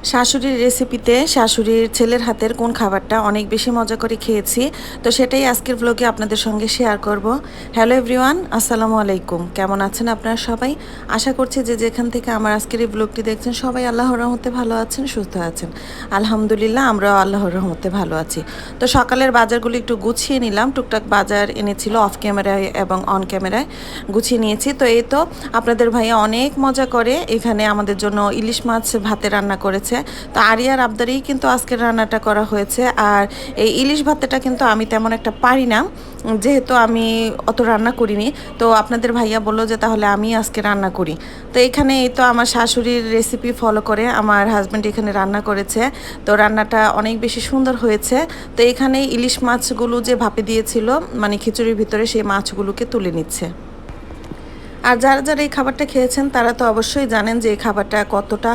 শাশুড়ির রেসিপিতে শাশুড়ির ছেলের হাতের কোন খাবারটা অনেক বেশি মজা করে খেয়েছি, তো সেটাই আজকের ব্লগে আপনাদের সঙ্গে শেয়ার করব। হ্যালো এভরিওয়ান, আসসালামু আলাইকুম। কেমন আছেন আপনারা সবাই? আশা করছি যে যেখান থেকে আমার আজকের এই ব্লগটি দেখছেন সবাই আল্লাহর রহমতে ভালো আছেন, সুস্থ আছেন। আলহামদুলিল্লাহ, আমরাও আল্লাহর রহমতে ভালো আছি। তো সকালের বাজারগুলো একটু গুছিয়ে নিলাম, টুকটাক বাজার এনেছিল অফ ক্যামেরায় এবং অন ক্যামেরায় গুছিয়ে নিয়েছি। তো এই তো আপনাদের ভাইয়া অনেক মজা করে এখানে আমাদের জন্য ইলিশ মাছ ভাতে রান্না করেছে। তো আরিয়ার আবদারেই কিন্তু আজকের রান্নাটা করা হয়েছে। আর এই ইলিশ ভাতেটা কিন্তু আমি তেমন একটা পারি না, যেহেতু আমি অত রান্না করিনি। তো আপনাদের ভাইয়া বললো যে তাহলে আমি আজকে রান্না করি। তো এখানে এই তো আমার শাশুড়ির রেসিপি ফলো করে আমার হাজব্যান্ড এখানে রান্না করেছে। তো রান্নাটা অনেক বেশি সুন্দর হয়েছে। তো এখানে ইলিশ মাছগুলো যে ভাপে দিয়েছিল, মানে খিচুড়ির ভিতরে, সেই মাছগুলোকে তুলে নিচ্ছে। আর যারা যারা এই খাবারটা খেয়েছেন তারা তো অবশ্যই জানেন যে এই খাবারটা কতটা